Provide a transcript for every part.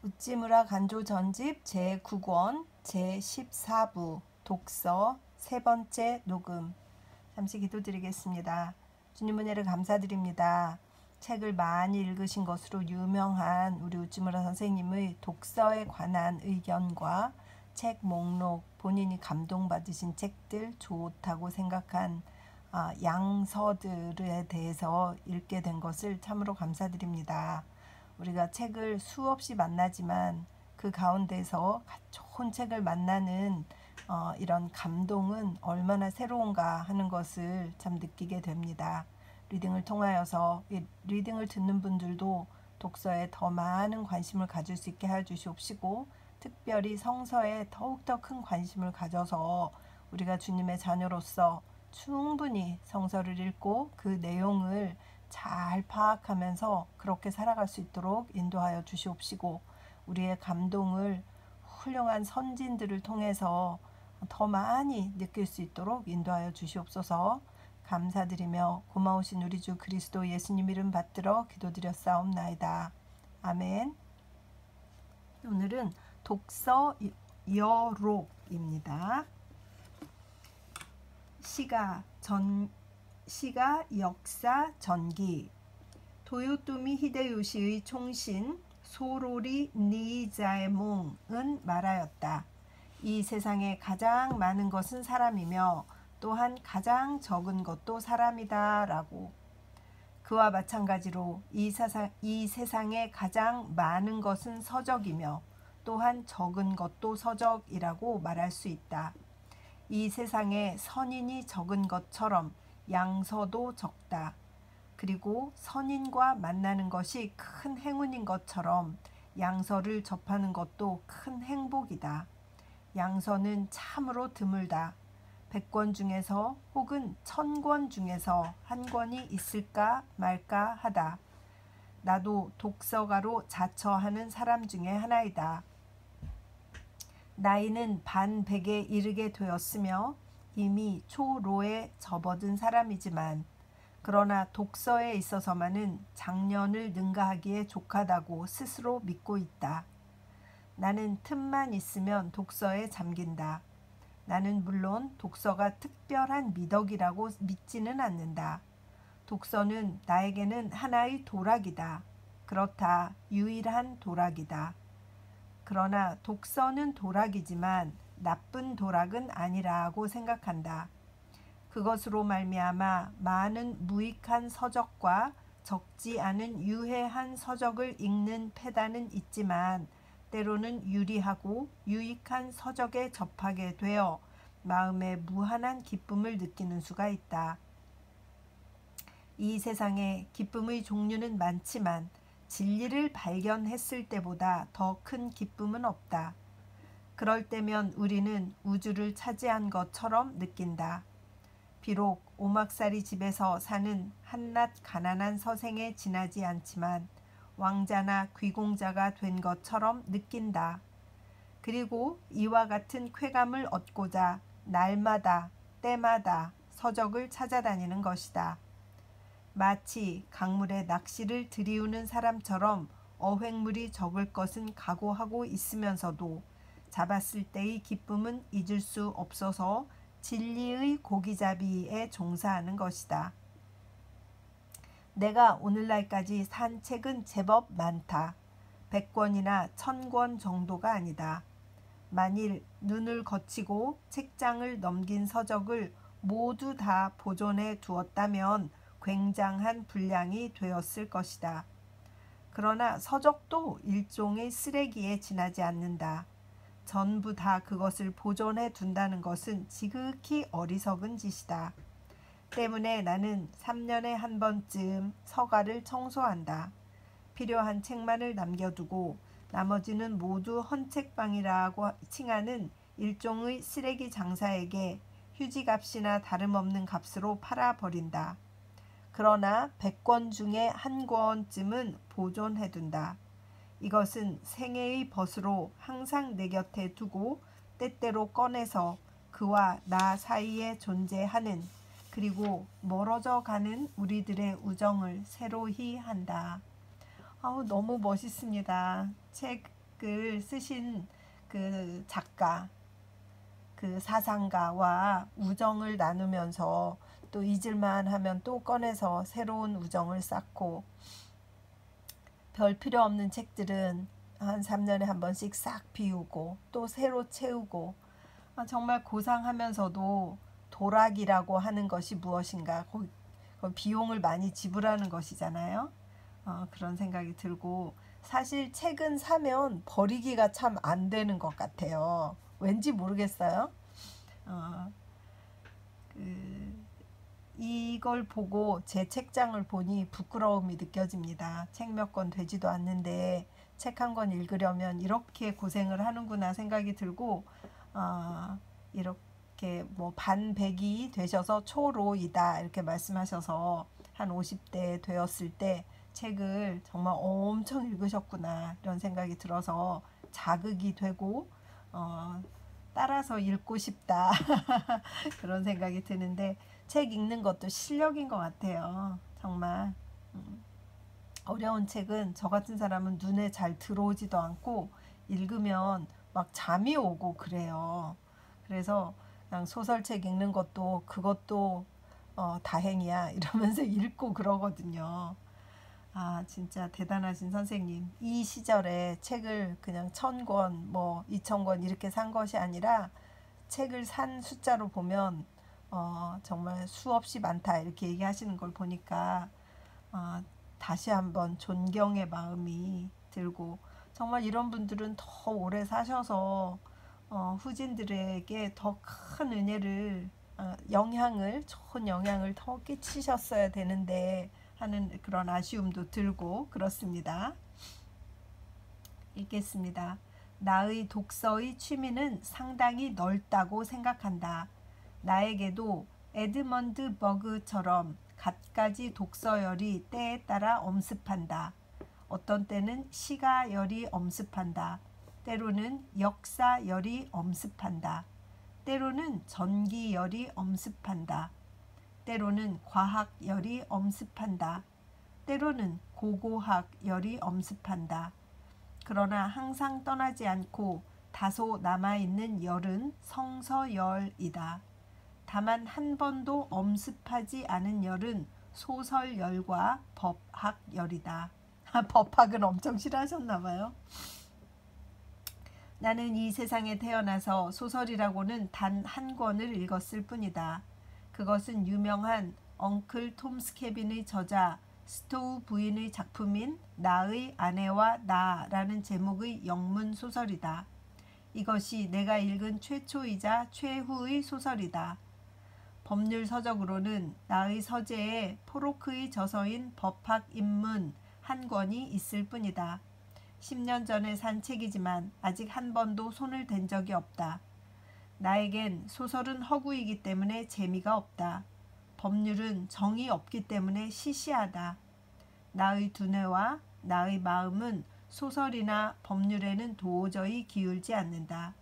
우찌무라 간조 전집 제9권 제14부 독서 세 번째 녹음. 잠시 기도드리겠습니다. 주님 은혜를 감사드립니다. 책을 많이 읽으신 것으로 유명한 우리 우찌무라 선생님의 독서에 관한 의견과 책 목록, 본인이 감동받으신 책들, 좋다고 생각한 양서들에 대해서 읽게 된 것을 참으로 감사드립니다. 우리가 책을 수없이 만나지만 그 가운데서 좋은 책을 만나는 이런 감동은 얼마나 새로운가 하는 것을 참 느끼게 됩니다. 리딩을 통하여서 이 리딩을 듣는 분들도 독서에 더 많은 관심을 가질 수 있게 해 주시옵시고, 특별히 성서에 더욱더 큰 관심을 가져서 우리가 주님의 자녀로서 충분히 성서를 읽고 그 내용을 잘 파악하면서 그렇게 살아갈 수 있도록 인도하여 주시옵시고, 우리의 감동을 훌륭한 선진들을 통해서 더 많이 느낄 수 있도록 인도하여 주시옵소서. 감사드리며 고마우신 우리 주 그리스도 예수님 이름 받들어 기도드렸사옵나이다. 아멘. 오늘은 독서 여록입니다. 시가 역사 전기. 도요토미 히데요시의 총신 소로리 니자에몽은 말하였다. 이 세상에 가장 많은 것은 사람이며 또한 가장 적은 것도 사람이다 라고. 그와 마찬가지로 이 세상에 가장 많은 것은 서적이며 또한 적은 것도 서적이라고 말할 수 있다. 이 세상에 선인이 적은 것처럼 양서도 적다. 그리고 선인과 만나는 것이 큰 행운인 것처럼 양서를 접하는 것도 큰 행복이다. 양서는 참으로 드물다. 100권 중에서 혹은 1000권 중에서 한 권이 있을까 말까 하다. 나도 독서가로 자처하는 사람 중에 하나이다. 나이는 반백에 이르게 되었으며 이미 초로에 접어든 사람이지만, 그러나 독서에 있어서만은 장년을 능가하기에 족하다고 스스로 믿고 있다. 나는 틈만 있으면 독서에 잠긴다. 나는 물론 독서가 특별한 미덕이라고 믿지는 않는다. 독서는 나에게는 하나의 도락이다. 그렇다, 유일한 도락이다. 그러나 독서는 도락이지만 나쁜 도락은 아니라고 생각한다. 그것으로 말미암아 많은 무익한 서적과 적지 않은 유해한 서적을 읽는 패단은 있지만, 때로는 유리하고 유익한 서적에 접하게 되어 마음에 무한한 기쁨을 느끼는 수가 있다. 이 세상에 기쁨의 종류는 많지만 진리를 발견했을 때보다 더 큰 기쁨은 없다. 그럴 때면 우리는 우주를 차지한 것처럼 느낀다. 비록 오막살이 집에서 사는 한낱 가난한 서생에 지나지 않지만 왕자나 귀공자가 된 것처럼 느낀다. 그리고 이와 같은 쾌감을 얻고자 날마다 때마다 서적을 찾아다니는 것이다. 마치 강물에 낚시를 들이우는 사람처럼 어획물이 적을 것은 각오하고 있으면서도 잡았을 때의 기쁨은 잊을 수 없어서 진리의 고기잡이에 종사하는 것이다. 내가 오늘날까지 산 책은 제법 많다. 100권이나 1000권 정도가 아니다. 만일 눈을 거치고 책장을 넘긴 서적을 모두 다 보존해 두었다면 굉장한 분량이 되었을 것이다. 그러나 서적도 일종의 쓰레기에 지나지 않는다. 전부 다 그것을 보존해 둔다는 것은 지극히 어리석은 짓이다. 때문에 나는 3년에 한 번쯤 서가를 청소한다. 필요한 책만을 남겨두고 나머지는 모두 헌책방이라고 칭하는 일종의 쓰레기 장사에게 휴지값이나 다름없는 값으로 팔아버린다. 그러나 100권 중에 한 권쯤은 보존해둔다. 이것은 생애의 벗으로 항상 내 곁에 두고 때때로 꺼내서 그와 나 사이에 존재하는, 그리고 멀어져 가는 우리들의 우정을 새로히 한다. 너무 멋있습니다. 책 책을 쓰신 그 작가, 그 사상가와 우정을 나누면서 또 잊을만 하면 또 꺼내서 새로운 우정을 쌓고, 별 필요 없는 책들은 한 3년에 한 번씩 싹 비우고 또 새로 채우고, 정말 고상하면서도 도락이라고 하는 것이 무엇인가, 비용을 많이 지불하는 것이잖아요. 그런 생각이 들고, 사실 책은 사면 버리기가 참 안 되는 것 같아요. 왠지 모르겠어요. 이걸 보고 제 책장을 보니 부끄러움이 느껴집니다. 책 몇 권 되지도 않는데 책 한 권 읽으려면 이렇게 고생을 하는구나 생각이 들고, 이렇게 뭐 반백이 되셔서 초로이다 이렇게 말씀하셔서 한 50대 되었을 때 책을 정말 엄청 읽으셨구나 이런 생각이 들어서 자극이 되고, 따라서 읽고 싶다 그런 생각이 드는데, 책 읽는 것도 실력인 것 같아요. 정말 어려운 책은 저 같은 사람은 눈에 잘 들어오지도 않고 읽으면 막 잠이 오고 그래요. 그래서 그냥 소설책 읽는 것도 그것도 다행이야 이러면서 읽고 그러거든요. 진짜 대단하신 선생님. 이 시절에 책을 그냥 1000권, 뭐 2000권 이렇게 산 것이 아니라 책을 산 숫자로 보면 정말 수없이 많다 이렇게 얘기하시는 걸 보니까 다시 한번 존경의 마음이 들고, 정말 이런 분들은 더 오래 사셔서 후진들에게 더 큰 은혜를, 좋은 영향을 더 끼치셨어야 되는데 하는 그런 아쉬움도 들고 그렇습니다. 읽겠습니다. 나의 독서의 취미는 상당히 넓다고 생각한다. 나에게도 에드먼드 버그처럼 갖가지 독서열이 때에 따라 엄습한다. 어떤 때는 시가열이 엄습한다. 때로는 역사열이 엄습한다. 때로는 전기열이 엄습한다. 때로는 과학열이 엄습한다. 때로는 고고학열이 엄습한다. 그러나 항상 떠나지 않고 다소 남아있는 열은 성서열이다. 다만 한 번도 엄습하지 않은 열은 소설열과 법학열이다. 법학은 엄청 싫어하셨나봐요. 나는 이 세상에 태어나서 소설이라고는 단 한 권을 읽었을 뿐이다. 그것은 유명한 엉클 톰 스캐빈의 저자 스토우 부인의 작품인 나의 아내와 나라는 제목의 영문 소설이다. 이것이 내가 읽은 최초이자 최후의 소설이다. 법률 서적으로는 나의 서재에 포로크의 저서인 법학 입문 한 권이 있을 뿐이다. 10년 전에 산 책이지만 아직 한 번도 손을 댄 적이 없다. 나에겐 소설은 허구이기 때문에 재미가 없다. 법률은 정이 없기 때문에 시시하다. 나의 두뇌와 나의 마음은 소설이나 법률에는 도저히 기울지 않는다.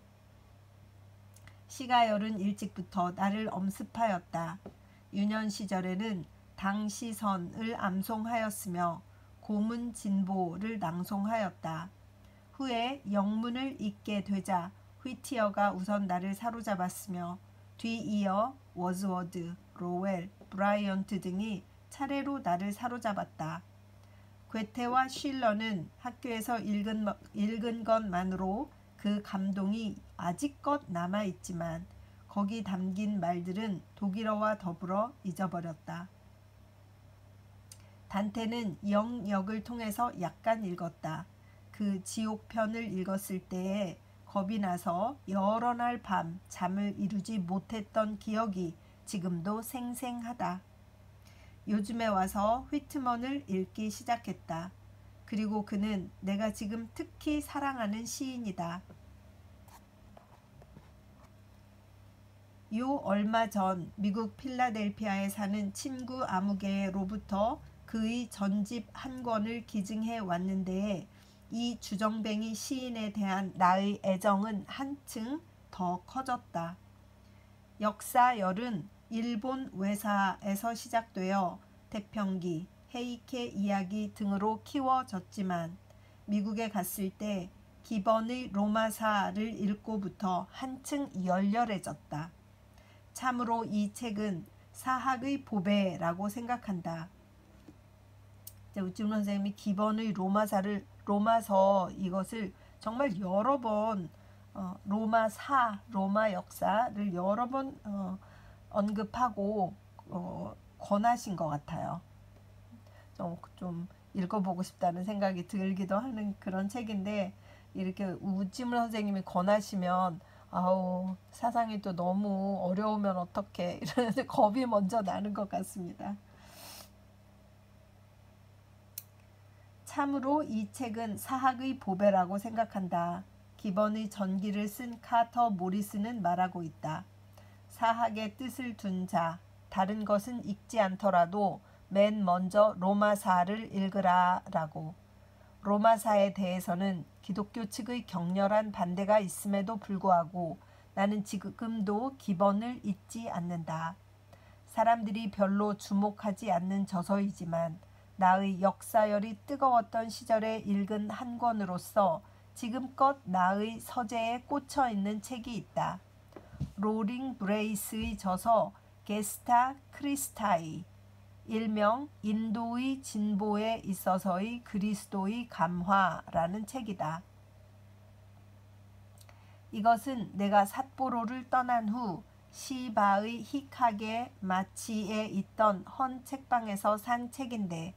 시가열은 일찍부터 나를 엄습하였다. 유년 시절에는 당시선을 암송하였으며 고문진보를 낭송하였다. 후에 영문을 읽게 되자 휘티어가 우선 나를 사로잡았으며 뒤이어 워즈워드, 로웰, 브라이언트 등이 차례로 나를 사로잡았다. 괴테와 쉴러는 학교에서 읽은 것만으로 그 감동이 아직껏 남아있지만 거기 담긴 말들은 독일어와 더불어 잊어버렸다. 단테는 영역을 통해서 약간 읽었다. 그 지옥편을 읽었을 때에 겁이 나서 여러 날 밤 잠을 이루지 못했던 기억이 지금도 생생하다. 요즘에 와서 휘트먼을 읽기 시작했다. 그리고 그는 내가 지금 특히 사랑하는 시인이다. 요 얼마 전 미국 필라델피아에 사는 친구 아무개로부터 그의 전집 한 권을 기증해 왔는데 이 주정뱅이 시인에 대한 나의 애정은 한층 더 커졌다. 역사열은 일본 외사에서 시작되어 태평기, 헤이케 이야기 등으로 키워졌지만 미국에 갔을 때 기본의 로마사를 읽고부터 한층 열렬해졌다. 참으로 이 책은 사학의 보배라고 생각한다. 우지문 선생님이 기본의 로마서 이것을 정말 여러 번 로마 역사를 여러 번 언급하고 권하신 것 같아요. 좀 읽어보고 싶다는 생각이 들기도 하는 그런 책인데, 이렇게 우지문 선생님이 권하시면 아우 사상이 또 너무 어려우면 어떡해 이러면서 겁이 먼저 나는 것 같습니다. 참으로 이 책은 사학의 보배라고 생각한다. 기본의 전기를 쓴 카터 모리스는 말하고 있다. 사학의 뜻을 둔 자, 다른 것은 읽지 않더라도 맨 먼저 로마사를 읽으라 라고. 로마사에 대해서는 기독교 측의 격렬한 반대가 있음에도 불구하고 나는 지금도 기본을 잊지 않는다. 사람들이 별로 주목하지 않는 저서이지만 나의 역사열이 뜨거웠던 시절에 읽은 한 권으로서 지금껏 나의 서재에 꽂혀 있는 책이 있다. 로링 브레이스의 저서 게스타 크리스타이, 일명 인도의 진보에 있어서의 그리스도의 감화라는 책이다. 이것은 내가 삿포로를 떠난 후 시바의 히카게 마치에 있던 헌 책방에서 산 책인데,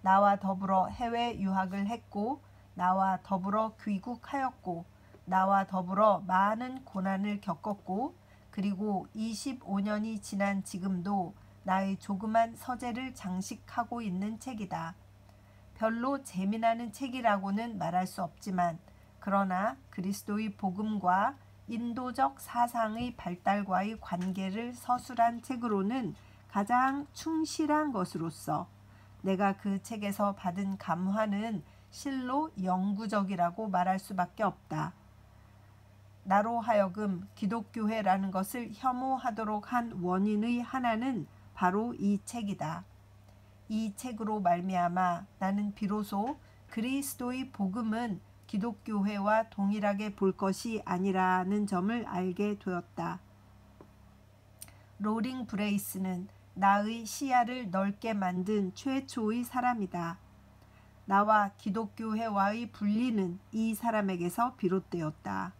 나와 더불어 해외 유학을 했고 나와 더불어 귀국하였고 나와 더불어 많은 고난을 겪었고 그리고 25년이 지난 지금도 나의 조그만 서재를 장식하고 있는 책이다. 별로 재미나는 책이라고는 말할 수 없지만 그러나 그리스도의 복음과 인도적 사상의 발달과의 관계를 서술한 책으로는 가장 충실한 것으로서 내가 그 책에서 받은 감화는 실로 영구적이라고 말할 수밖에 없다. 나로 하여금 기독교회라는 것을 혐오하도록 한 원인의 하나는 바로 이 책이다. 이 책으로 말미암아 나는 비로소 그리스도의 복음은 기독교회와 동일하게 볼 것이 아니라는 점을 알게 되었다. 로링 브레이스는 나의 시야를 넓게 만든 최초의 사람이다. 나와 기독교회와의 분리는 이 사람에게서 비롯되었다.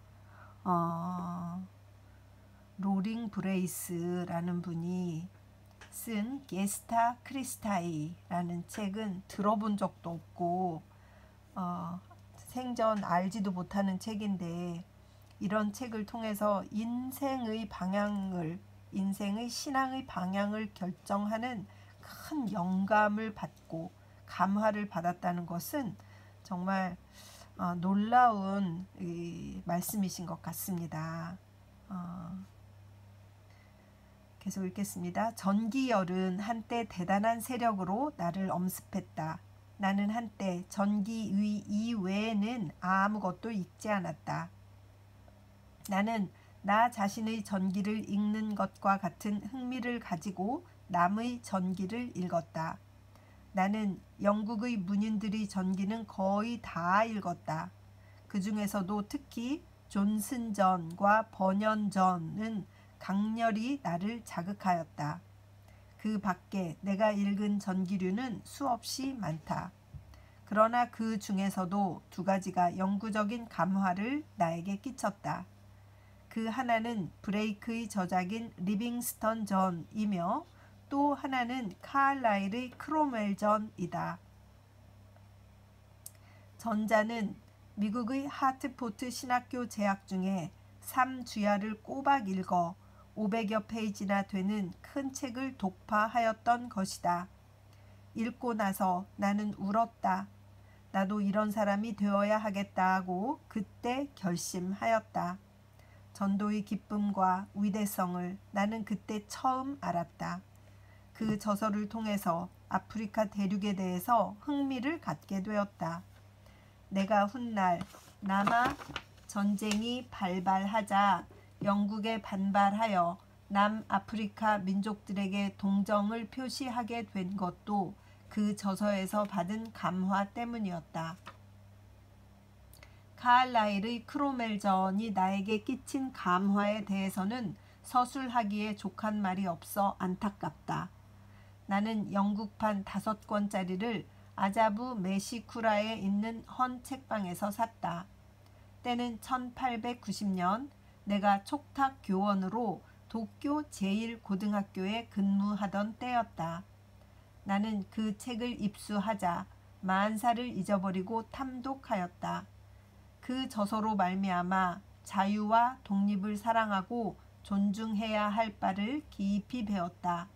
로링 브레이스라는 분이 쓴 게스타 크리스타이라는 책은 들어본 적도 없고 생전 알지도 못하는 책인데, 이런 책을 통해서 인생의 신앙의 방향을 결정하는 큰 영감을 받고 감화를 받았다는 것은 정말 놀라운 말씀이신 것 같습니다. 계속 읽겠습니다. 전기열은 한때 대단한 세력으로 나를 엄습했다. 나는 한때 전기 이외에는 아무것도 읽지 않았다. 나는 나 자신의 전기를 읽는 것과 같은 흥미를 가지고 남의 전기를 읽었다. 나는 영국의 문인들의 전기는 거의 다 읽었다. 그 중에서도 특히 존슨전과 번연전은 강렬히 나를 자극하였다. 그 밖에 내가 읽은 전기류는 수없이 많다. 그러나 그 중에서도 두 가지가 영구적인 감화를 나에게 끼쳤다. 그 하나는 브레이크의 저작인 리빙스턴 전이며 또 하나는 카알라일의 크롬웰 전이다. 전자는 미국의 하트포트 신학교 재학 중에 3주야를 꼬박 읽어 500여 페이지나 되는 큰 책을 독파하였던 것이다. 읽고 나서 나는 울었다. 나도 이런 사람이 되어야 하겠다 하고 그때 결심하였다. 전도의 기쁨과 위대성을 나는 그때 처음 알았다. 그 저서를 통해서 아프리카 대륙에 대해서 흥미를 갖게 되었다. 내가 훗날 남아 전쟁이 발발하자 영국에 반발하여 남아프리카 민족들에게 동정을 표시하게 된 것도 그 저서에서 받은 감화 때문이었다. 카알라일의 크로멜전이 나에게 끼친 감화에 대해서는 서술하기에 족한 말이 없어 안타깝다. 나는 영국판 5권짜리를 아자부 메시쿠라에 있는 헌 책방에서 샀다. 때는 1890년 내가 촉탁 교원으로 도쿄 제1고등학교에 근무하던 때였다. 나는 그 책을 입수하자 만사를 잊어버리고 탐독하였다. 그 저서로 말미암아 자유와 독립을 사랑하고 존중해야 할 바를 깊이 배웠다.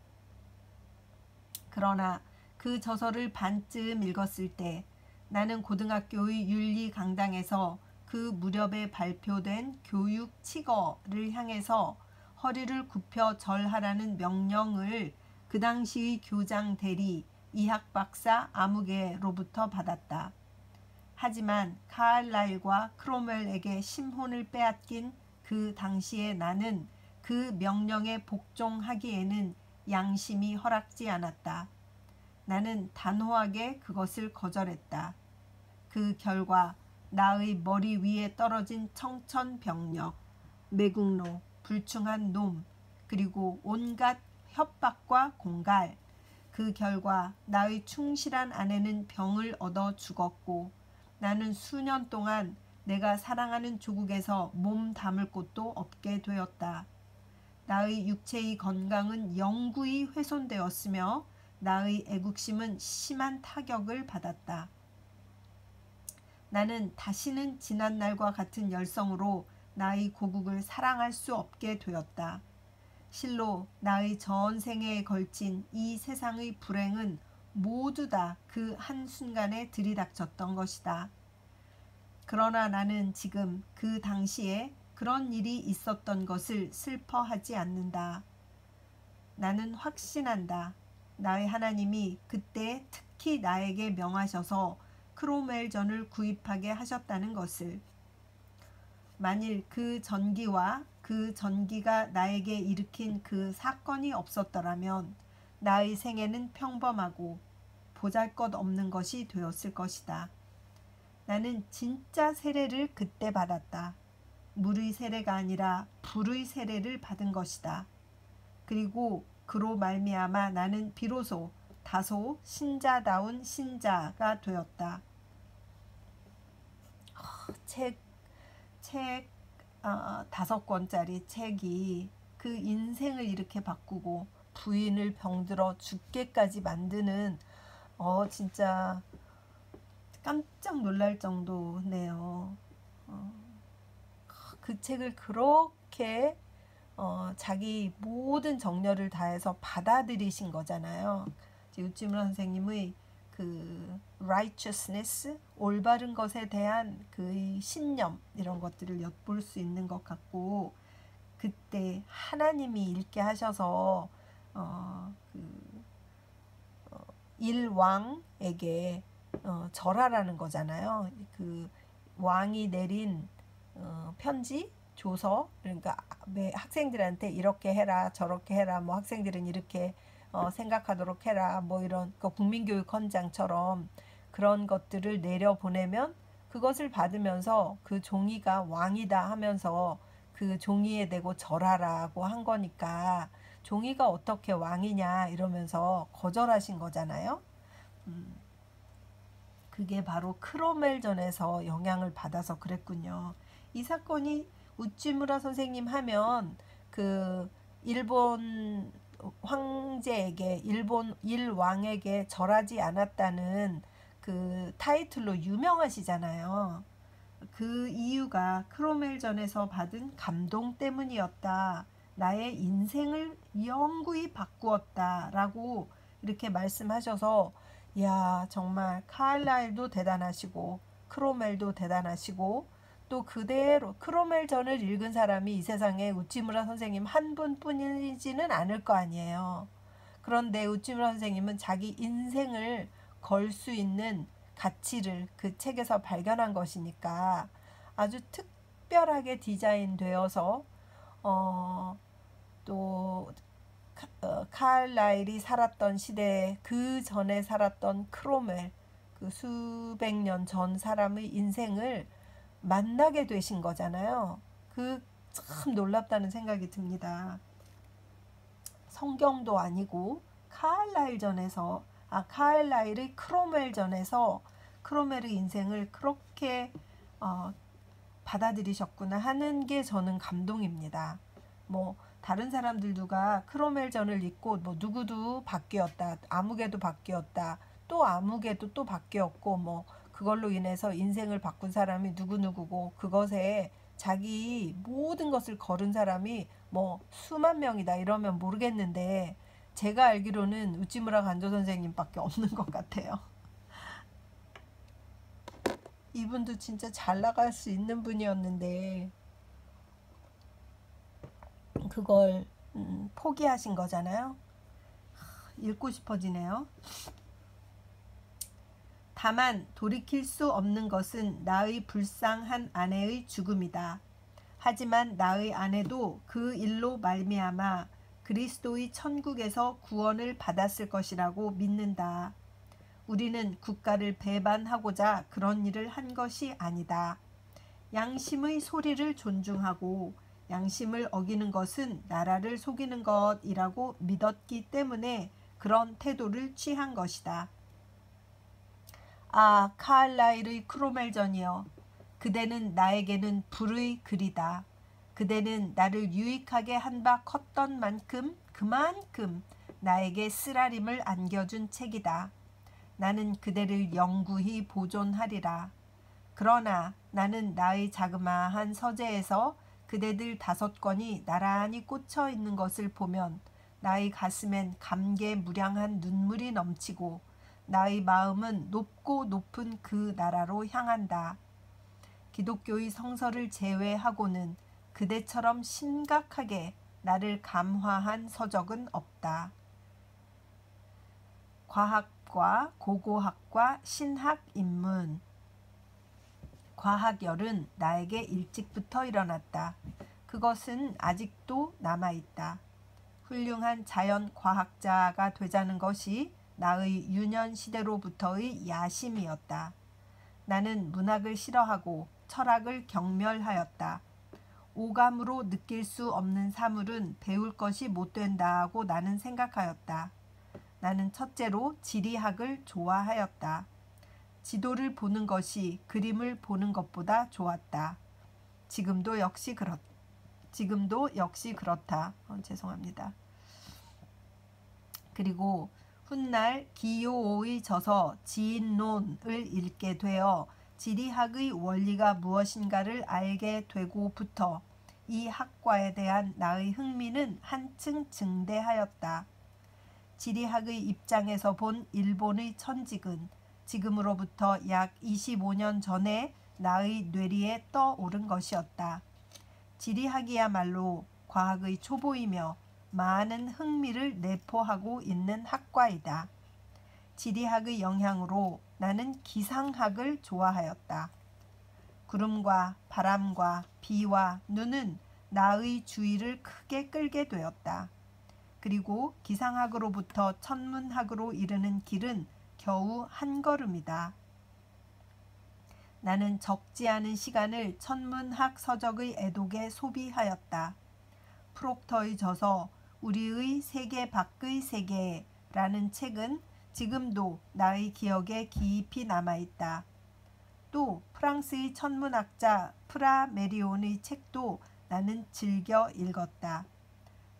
그러나 그 저서를 반쯤 읽었을 때 나는 고등학교의 윤리 강당에서 그 무렵에 발표된 교육 칙어를 향해서 허리를 굽혀 절하라는 명령을 그 당시의 교장 대리 이학 박사 아무개로부터 받았다. 하지만 카알라일과 크로멜에게 심혼을 빼앗긴 그 당시에 나는 그 명령에 복종하기에는 양심이 허락지 않았다. 나는 단호하게 그것을 거절했다. 그 결과 나의 머리 위에 떨어진 청천벽력, 매국노, 불충한 놈, 그리고 온갖 협박과 공갈, 그 결과 나의 충실한 아내는 병을 얻어 죽었고 나는 수년 동안 내가 사랑하는 조국에서 몸 담을 곳도 없게 되었다. 나의 육체의 건강은 영구히 훼손되었으며 나의 애국심은 심한 타격을 받았다. 나는 다시는 지난날과 같은 열성으로 나의 고국을 사랑할 수 없게 되었다. 실로 나의 전생에 걸친 이 세상의 불행은 모두 다 그 한순간에 들이닥쳤던 것이다. 그러나 나는 지금 그 당시에 그런 일이 있었던 것을 슬퍼하지 않는다. 나는 확신한다. 나의 하나님이 그때 특히 나에게 명하셔서 크로멜전을 구입하게 하셨다는 것을. 만일 그 전기와 그 전기가 나에게 일으킨 그 사건이 없었더라면 나의 생애는 평범하고 보잘것없는 것이 되었을 것이다. 나는 진짜 세례를 그때 받았다. 물의 세례가 아니라 불의 세례를 받은 것이다. 그리고 그로 말미암아 나는 비로소 다소 신자다운 신자가 되었다. 책 5권짜리 책이 그 인생을 이렇게 바꾸고 부인을 병들어 죽게까지 만드는 진짜 깜짝 놀랄 정도네요. 그 책을 그렇게 자기 모든 정열을 다해서 받아들이신 거잖아요. 우찌무라 선생님의 그 righteousness, 올바른 것에 대한 그 신념, 이런 것들을 엿볼 수 있는 것 같고, 그때 하나님이 읽게 하셔서 일왕에게 절하라는 거잖아요. 그 왕이 내린 편지, 조서, 그러니까 학생들한테 이렇게 해라, 저렇게 해라, 뭐 학생들은 이렇게 생각하도록 해라, 뭐 이런 국민교육헌장처럼 그런 것들을 내려보내면 그것을 받으면서 그 종이가 왕이다 하면서 그 종이에 대고 절하라고 한 거니까 종이가 어떻게 왕이냐 이러면서 거절하신 거잖아요. 그게 바로 크로멜전에서 영향을 받아서 그랬군요. 이 사건이 우찌무라 선생님 하면 그 일본 황제에게, 일본 일왕에게 절하지 않았다는 그 타이틀로 유명하시잖아요. 그 이유가 크로멜전에서 받은 감동 때문이었다. 나의 인생을 영구히 바꾸었다 라고 이렇게 말씀하셔서, 이야, 정말 카알라일도 대단하시고 크로멜도 대단하시고, 또 그대로 크로멜전을 읽은 사람이 이 세상에 우찌무라 선생님 한 분뿐이지는 않을 거 아니에요. 그런데 우찌무라 선생님은 자기 인생을 걸 수 있는 가치를 그 책에서 발견한 것이니까 아주 특별하게 디자인되어서 또 카알라일이 살았던 시대에 그 전에 살았던 크로멜, 그 수백 년 전 사람의 인생을 만나게 되신 거잖아요. 그 참 놀랍다는 생각이 듭니다. 성경도 아니고 카일라일의 크로멜전에서 크로멜의 인생을 그렇게 받아들이셨구나 하는 게 저는 감동입니다. 뭐 다른 사람들 누가 크로멜전을 읽고 뭐 누구도 바뀌었다, 아무개도 바뀌었다, 또 아무개도 또 바뀌었고 뭐 그걸로 인해서 인생을 바꾼 사람이 누구누구고 그것에 자기 모든 것을 걸은 사람이 뭐 수만 명이다 이러면 모르겠는데 제가 알기로는 우찌무라 간조 선생님밖에 없는 것 같아요. 이분도 진짜 잘 나갈 수 있는 분이었는데 그걸 포기하신 거잖아요. 읽고 싶어지네요. 다만 돌이킬 수 없는 것은 나의 불쌍한 아내의 죽음이다. 하지만 나의 아내도 그 일로 말미암아 그리스도의 천국에서 구원을 받았을 것이라고 믿는다. 우리는 국가를 배반하고자 그런 일을 한 것이 아니다. 양심의 소리를 존중하고 양심을 어기는 것은 나라를 속이는 것이라고 믿었기 때문에 그런 태도를 취한 것이다. 아, 카일라일의 크로멜전이여, 그대는 나에게는 불의 글이다. 그대는 나를 유익하게 한 바 컸던 만큼 그만큼 나에게 쓰라림을 안겨준 책이다. 나는 그대를 영구히 보존하리라. 그러나 나는 나의 자그마한 서재에서 그대들 5권이 나란히 꽂혀 있는 것을 보면 나의 가슴엔 감개무량한 눈물이 넘치고 나의 마음은 높고 높은 그 나라로 향한다. 기독교의 성서를 제외하고는 그대처럼 심각하게 나를 감화한 서적은 없다. 과학과 고고학과 신학 입문. 과학열은 나에게 일찍부터 일어났다. 그것은 아직도 남아있다. 훌륭한 자연과학자가 되자는 것이 나의 유년시대로부터의 야심이었다. 나는 문학을 싫어하고 철학을 경멸하였다. 오감으로 느낄 수 없는 사물은 배울 것이 못된다고 나는 생각하였다. 나는 첫째로 지리학을 좋아하였다. 지도를 보는 것이 그림을 보는 것보다 좋았다. 지금도 역시 그렇다. 죄송합니다. 그리고 훗날 기요오의 저서 지인론을 읽게 되어 지리학의 원리가 무엇인가를 알게 되고부터 이 학과에 대한 나의 흥미는 한층 증대하였다. 지리학의 입장에서 본 일본의 천직은 지금으로부터 약 25년 전에 나의 뇌리에 떠오른 것이었다. 지리학이야말로 과학의 초보이며 많은 흥미를 내포하고 있는 학과이다. 지리학의 영향으로 나는 기상학을 좋아하였다. 구름과 바람과 비와 눈은 나의 주의를 크게 끌게 되었다. 그리고 기상학으로부터 천문학으로 이르는 길은 겨우 한 걸음이다. 나는 적지 않은 시간을 천문학 서적의 애독에 소비하였다. 프록터의 저서 우리의 세계 밖의 세계라는 책은 지금도 나의 기억에 깊이 남아있다. 또 프랑스의 천문학자 프라메리온의 책도 나는 즐겨 읽었다.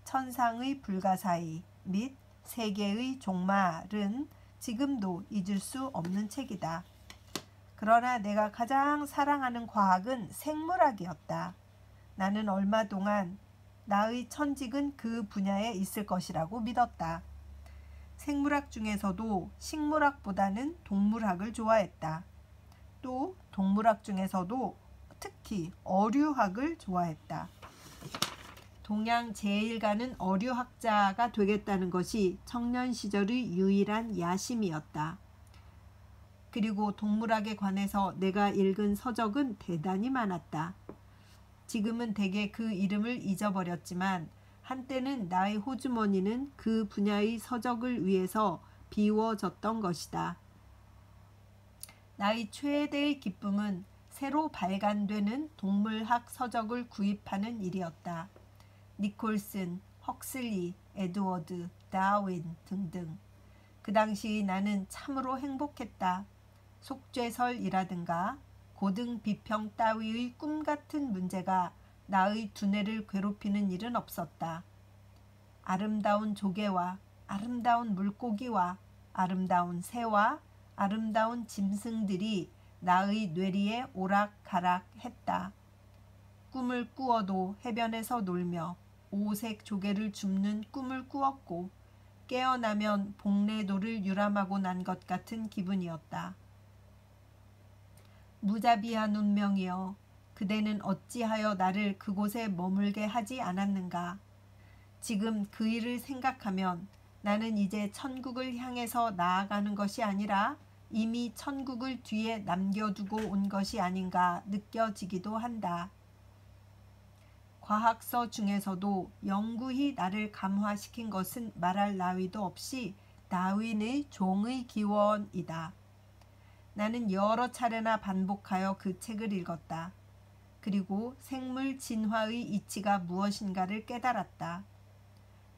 천상의 불가사의 및 세계의 종말은 지금도 잊을 수 없는 책이다. 그러나 내가 가장 사랑하는 과학은 생물학이었다. 나는 얼마 동안 나의 천직은 그 분야에 있을 것이라고 믿었다. 생물학 중에서도 식물학보다는 동물학을 좋아했다. 또 동물학 중에서도 특히 어류학을 좋아했다. 동양 제1가는 어류학자가 되겠다는 것이 청년 시절의 유일한 야심이었다. 그리고 동물학에 관해서 내가 읽은 서적은 대단히 많았다. 지금은 대개 그 이름을 잊어버렸지만 한때는 나의 호주머니는 그 분야의 서적을 위해서 비워졌던 것이다. 나의 최대의 기쁨은 새로 발간되는 동물학 서적을 구입하는 일이었다. 니콜슨, 헉슬리, 에드워드, 다윈 등등. 그 당시 나는 참으로 행복했다. 속죄설이라든가 고등 비평 따위의 꿈같은 문제가 나의 두뇌를 괴롭히는 일은 없었다. 아름다운 조개와 아름다운 물고기와 아름다운 새와 아름다운 짐승들이 나의 뇌리에 오락가락했다. 꿈을 꾸어도 해변에서 놀며 오색 조개를 줍는 꿈을 꾸었고 깨어나면 복례도를 유람하고 난 것 같은 기분이었다. 무자비한 운명이여, 그대는 어찌하여 나를 그곳에 머물게 하지 않았는가. 지금 그 일을 생각하면 나는 이제 천국을 향해서 나아가는 것이 아니라 이미 천국을 뒤에 남겨두고 온 것이 아닌가 느껴지기도 한다. 과학서 중에서도 영구히 나를 감화시킨 것은 말할 나위도 없이 다윈의 종의 기원이다. 나는 여러 차례나 반복하여 그 책을 읽었다. 그리고 생물 진화의 이치가 무엇인가를 깨달았다.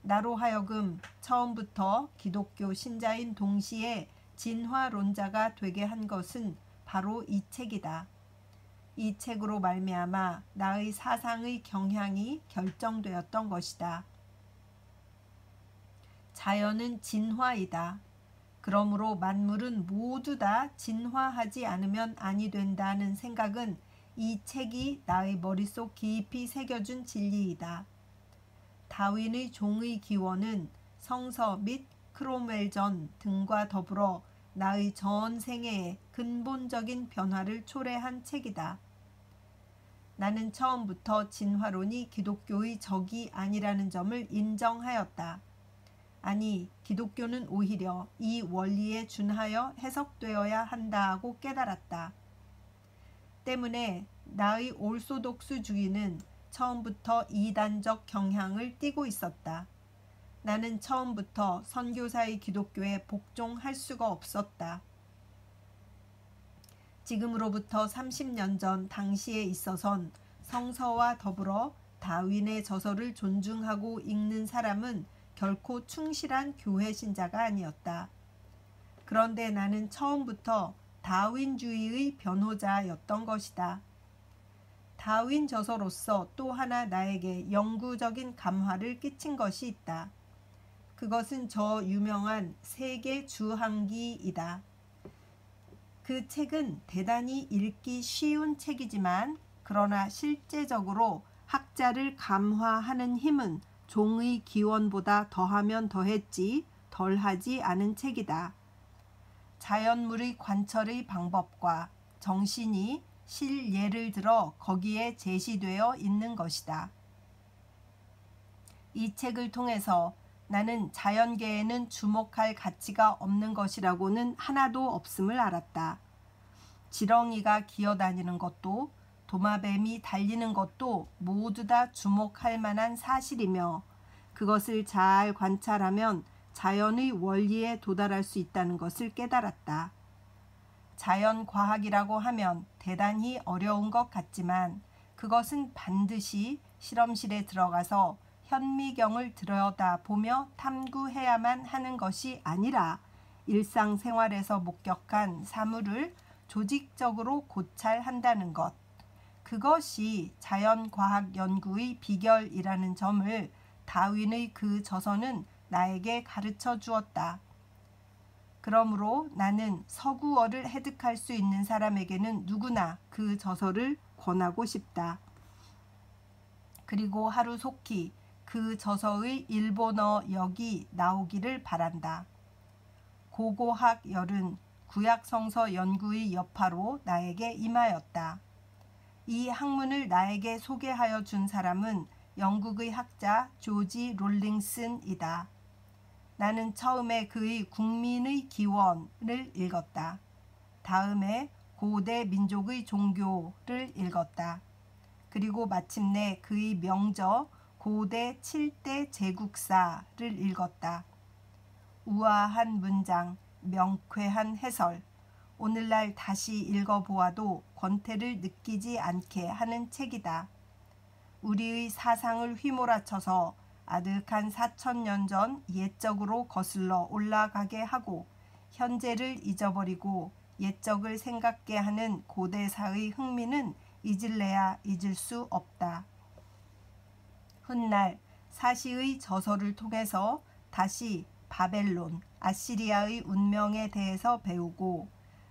나로 하여금 처음부터 기독교 신자인 동시에 진화론자가 되게 한 것은 바로 이 책이다. 이 책으로 말미암아 나의 사상의 경향이 결정되었던 것이다. 자연은 진화이다. 그러므로 만물은 모두 다 진화하지 않으면 아니 된다는 생각은 이 책이 나의 머릿속 깊이 새겨준 진리이다. 다윈의 종의 기원은 성서 및 크롬웰전 등과 더불어 나의 전 생애의 근본적인 변화를 초래한 책이다. 나는 처음부터 진화론이 기독교의 적이 아니라는 점을 인정하였다. 아니, 기독교는 오히려 이 원리에 준하여 해석되어야 한다고 깨달았다. 때문에 나의 올소독스주의는 처음부터 이단적 경향을 띠고 있었다. 나는 처음부터 선교사의 기독교에 복종할 수가 없었다. 지금으로부터 30년 전 당시에 있어선 성서와 더불어 다윈의 저서를 존중하고 읽는 사람은 결코 충실한 교회 신자가 아니었다. 그런데 나는 처음부터 다윈주의의 변호자였던 것이다. 다윈 저서로서 또 하나 나에게 영구적인 감화를 끼친 것이 있다. 그것은 저 유명한 세계 주항기이다. 그 책은 대단히 읽기 쉬운 책이지만 그러나 실제적으로 학자를 감화하는 힘은 종의 기원보다 더하면 더했지 덜하지 않은 책이다. 자연물의 관철의 방법과 정신이 실예를 들어 거기에 제시되어 있는 것이다. 이 책을 통해서 나는 자연계에는 주목할 가치가 없는 것이라고는 하나도 없음을 알았다. 지렁이가 기어다니는 것도 도마뱀이 달리는 것도 모두 다 주목할 만한 사실이며 그것을 잘 관찰하면 자연의 원리에 도달할 수 있다는 것을 깨달았다. 자연과학이라고 하면 대단히 어려운 것 같지만 그것은 반드시 실험실에 들어가서 현미경을 들여다보며 탐구해야만 하는 것이 아니라 일상생활에서 목격한 사물을 조직적으로 고찰한다는 것. 그것이 자연과학 연구의 비결이라는 점을 다윈의 그 저서는 나에게 가르쳐 주었다. 그러므로 나는 서구어를 해득할 수 있는 사람에게는 누구나 그 저서를 권하고 싶다. 그리고 하루속히 그 저서의 일본어 역이 나오기를 바란다. 고고학 열은 구약성서 연구의 여파로 나에게 임하였다. 이 학문을 나에게 소개하여 준 사람은 영국의 학자 조지 롤링슨이다. 나는 처음에 그의 국민의 기원을 읽었다. 다음에 고대 민족의 종교를 읽었다. 그리고 마침내 그의 명저 고대 7대 제국사를 읽었다. 우아한 문장, 명쾌한 해설, 오늘날 다시 읽어보아도 권태를 느끼지 않게 하는 책이다. 우리의 사상을 휘몰아쳐서 아득한 4,000년 전 옛적으로 거슬러 올라가게 하고 현재를 잊어버리고 옛적을 생각게 하는 고대사의 흥미는 잊을래야 잊을 수 없다. 훗날 사시의 저서를 통해서 다시 바벨론, 아시리아의 운명에 대해서 배우고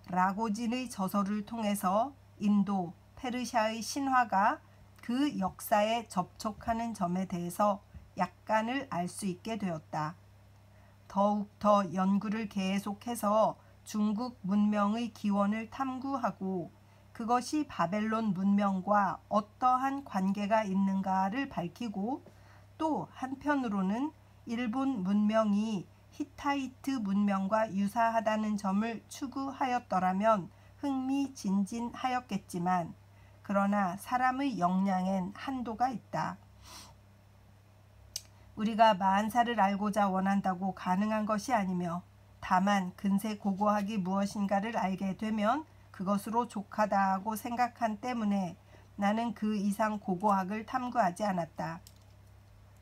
라고진의 저서를 통해서 인도, 페르시아의 신화가 그 역사에 접촉하는 점에 대해서 약간을 알 수 있게 되었다. 더욱 더 연구를 계속해서 중국 문명의 기원을 탐구하고 그것이 바벨론 문명과 어떠한 관계가 있는가를 밝히고 또 한편으로는 일본 문명이 히타이트 문명과 유사하다는 점을 추구하였더라면 흥미진진하였겠지만 그러나 사람의 역량엔 한도가 있다. 우리가 만사를 알고자 원한다고 가능한 것이 아니며 다만 근세 고고학이 무엇인가를 알게 되면 그것으로 족하다고 생각한 때문에 나는 그 이상 고고학을 탐구하지 않았다.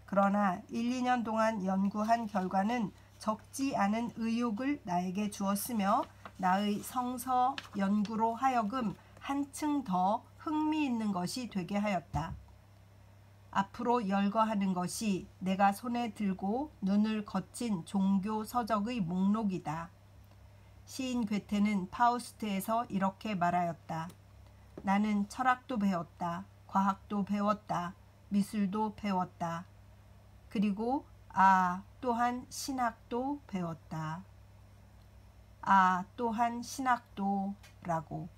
그러나 1, 2년 동안 연구한 결과는 적지 않은 의욕을 나에게 주었으며 나의 성서 연구로 하여금 한층 더 흥미있는 것이 되게 하였다. 앞으로 열거하는 것이 내가 손에 들고 눈을 거친 종교 서적의 목록이다. 시인 괴테는 파우스트에서 이렇게 말하였다. 나는 철학도 배웠다. 과학도 배웠다. 미술도 배웠다. 그리고 또한 신학도 배웠다. 또한 신학도 라고.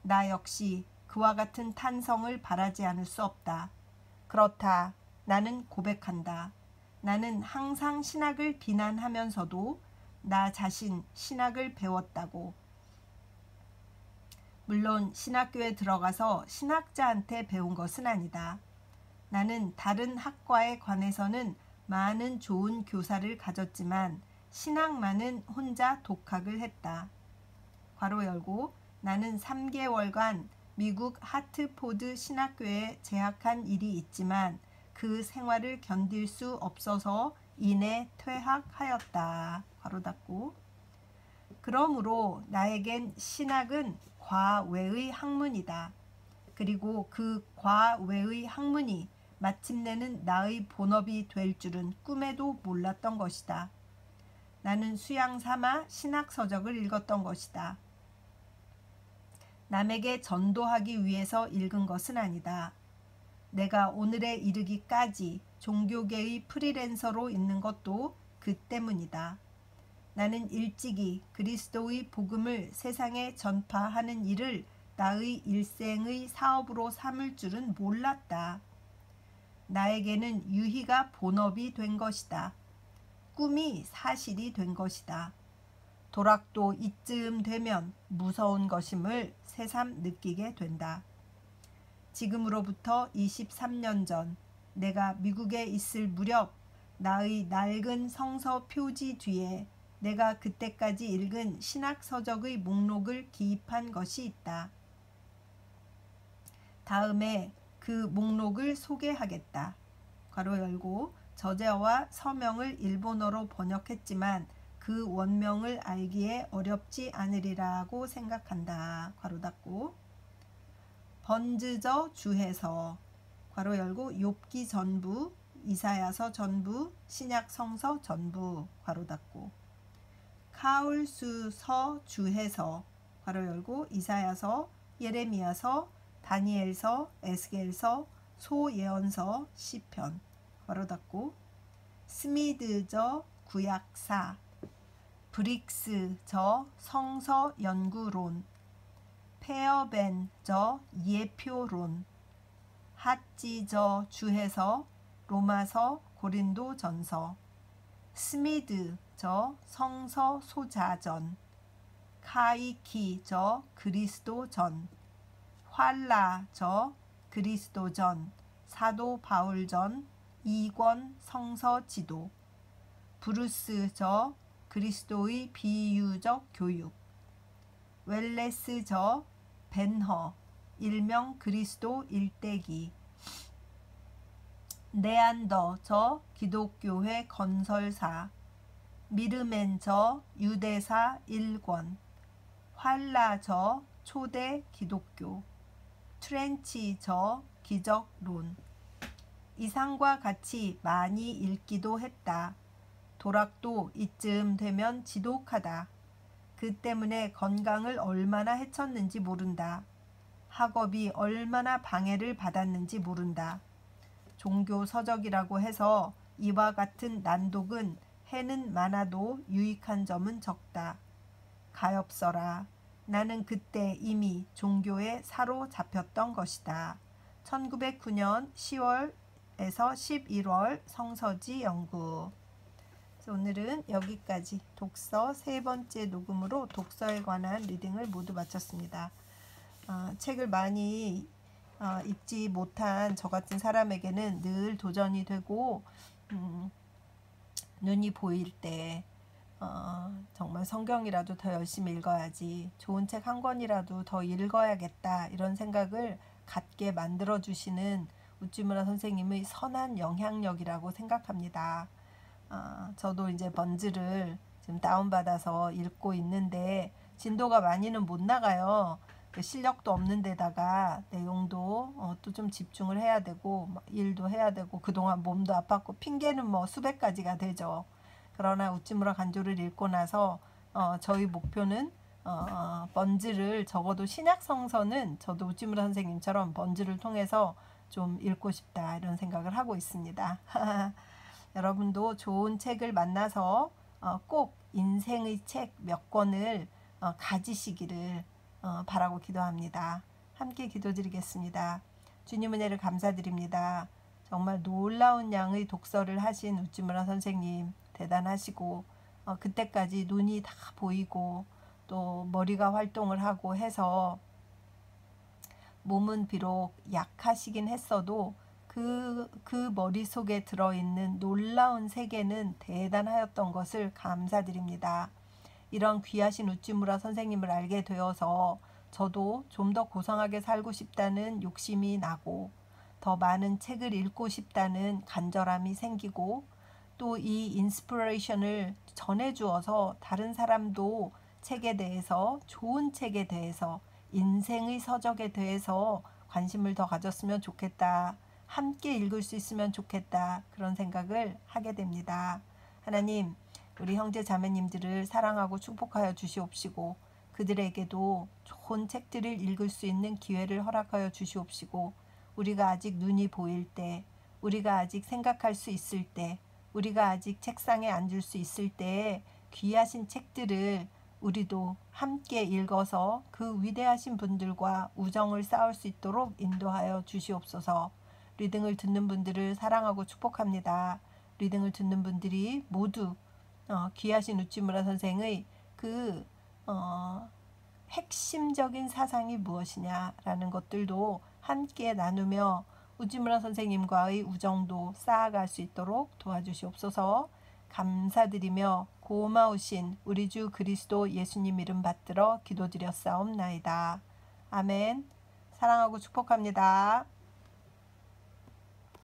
나 역시 그와 같은 탄성을 바라지 않을 수 없다. 그렇다. 나는 고백한다. 나는 항상 신학을 비난하면서도 나 자신 신학을 배웠다고. 물론 신학교에 들어가서 신학자한테 배운 것은 아니다. 나는 다른 학과에 관해서는 많은 좋은 교사를 가졌지만 신학만은 혼자 독학을 했다. 괄호 열고 나는 3개월간 미국 하트포드 신학교에 재학한 일이 있지만 그 생활을 견딜 수 없어서 이내 퇴학하였다. 괄호 닫고. 그러므로 나에겐 신학은 과외의 학문이다. 그리고 그 과외의 학문이 마침내는 나의 본업이 될 줄은 꿈에도 몰랐던 것이다. 나는 수양 삼아 신학서적을 읽었던 것이다. 남에게 전도하기 위해서 읽은 것은 아니다. 내가 오늘에 이르기까지 종교계의 프리랜서로 있는 것도 그 때문이다. 나는 일찍이 그리스도의 복음을 세상에 전파하는 일을 나의 일생의 사업으로 삼을 줄은 몰랐다. 나에게는 유희가 본업이 된 것이다. 꿈이 사실이 된 것이다. 도락도 이쯤 되면 무서운 것임을 새삼 느끼게 된다. 지금으로부터 23년 전 내가 미국에 있을 무렵 나의 낡은 성서 표지 뒤에 내가 그때까지 읽은 신학서적의 목록을 기입한 것이 있다. 다음에 그 목록을 소개하겠다. 괄호 열고 저자와 서명을 일본어로 번역했지만 그 원명을 알기에 어렵지 않으리라고 생각한다. 괄호 닫고. 번즈저 주해서 괄호 열고 욥기 전부, 이사야서 전부, 신약 성서 전부 괄호 닫고. 카울수서 주해서 괄호 열고 이사야서, 예레미야서, 다니엘서, 에스겔서, 소예언서, 시편 괄호 닫고. 스미드저 구약사, 브릭스저 성서 연구론, 페어벤저 예표론, 핫지저 주해서, 로마서, 고린도 전서, 스미드 저 성서 소자전, 카이키 저 그리스도 전, 활라 저 그리스도 전, 사도 바울 전, 이권 성서 지도, 브루스 저 그리스도의 비유적 교육, 웰레스 저 벤허 일명 그리스도 일대기, 네안더 저 기독교회 건설사, 미르멘 저 유대사 일권, 활라 저 초대 기독교, 트렌치 저 기적론. 이상과 같이 많이 읽기도 했다. 도락도 이쯤 되면 지독하다. 그 때문에 건강을 얼마나 해쳤는지 모른다. 학업이 얼마나 방해를 받았는지 모른다. 종교 서적이라고 해서 이와 같은 난독은 해는 많아도 유익한 점은 적다. 가엾어라. 나는 그때 이미 종교에 사로잡혔던 것이다. 1909년 10월에서 11월 성서지 연구. 오늘은 여기까지 독서 세 번째 녹음으로 독서에 관한 리딩을 모두 마쳤습니다. 책을 많이 읽지 못한 저 같은 사람에게는 늘 도전이 되고 눈이 보일 때 정말 성경이라도 더 열심히 읽어야지, 좋은 책 한 권이라도 더 읽어야겠다, 이런 생각을 갖게 만들어주시는 우찌무라 선생님의 선한 영향력이라고 생각합니다. 저도 이제 번즈를 지금 다운받아서 읽고 있는데 진도가 많이는 못 나가요. 실력도 없는 데다가 내용도 또 좀 집중을 해야 되고 일도 해야 되고 그동안 몸도 아팠고 핑계는 뭐 수백 가지가 되죠. 그러나 우찌무라 간조를 읽고 나서 저희 목표는 번즈를 적어도 신약 성서는 저도 우찌무라 선생님처럼 번즈를 통해서 좀 읽고 싶다, 이런 생각을 하고 있습니다. 여러분도 좋은 책을 만나서 꼭 인생의 책 몇 권을 가지시기를 바라고 기도합니다. 함께 기도드리겠습니다. 주님 은혜를 감사드립니다. 정말 놀라운 양의 독서를 하신 우찌무라 선생님 대단하시고, 그때까지 눈이 다 보이고 또 머리가 활동을 하고 해서 몸은 비록 약하시긴 했어도 그 머릿속에 들어있는 놀라운 세계는 대단하였던 것을 감사드립니다. 이런 귀하신 우찌무라 선생님을 알게 되어서 저도 좀 더 고상하게 살고 싶다는 욕심이 나고, 더 많은 책을 읽고 싶다는 간절함이 생기고, 또 이 인스피레이션을 전해주어서 다른 사람도 책에 대해서, 좋은 책에 대해서, 인생의 서적에 대해서 관심을 더 가졌으면 좋겠다, 함께 읽을 수 있으면 좋겠다, 그런 생각을 하게 됩니다. 하나님, 우리 형제 자매님들을 사랑하고 축복하여 주시옵시고, 그들에게도 좋은 책들을 읽을 수 있는 기회를 허락하여 주시옵시고, 우리가 아직 눈이 보일 때, 우리가 아직 생각할 수 있을 때, 우리가 아직 책상에 앉을 수 있을 때에 귀하신 책들을 우리도 함께 읽어서 그 위대하신 분들과 우정을 쌓을 수 있도록 인도하여 주시옵소서. 리딩을 듣는 분들을 사랑하고 축복합니다. 리딩을 듣는 분들이 모두 귀하신 우찌무라 선생의 그 핵심적인 사상이 무엇이냐라는 것들도 함께 나누며 우찌무라 선생님과의 우정도 쌓아갈 수 있도록 도와주시옵소서. 감사드리며 고마우신 우리 주 그리스도 예수님 이름 받들어 기도드렸사옵나이다. 아멘. 사랑하고 축복합니다.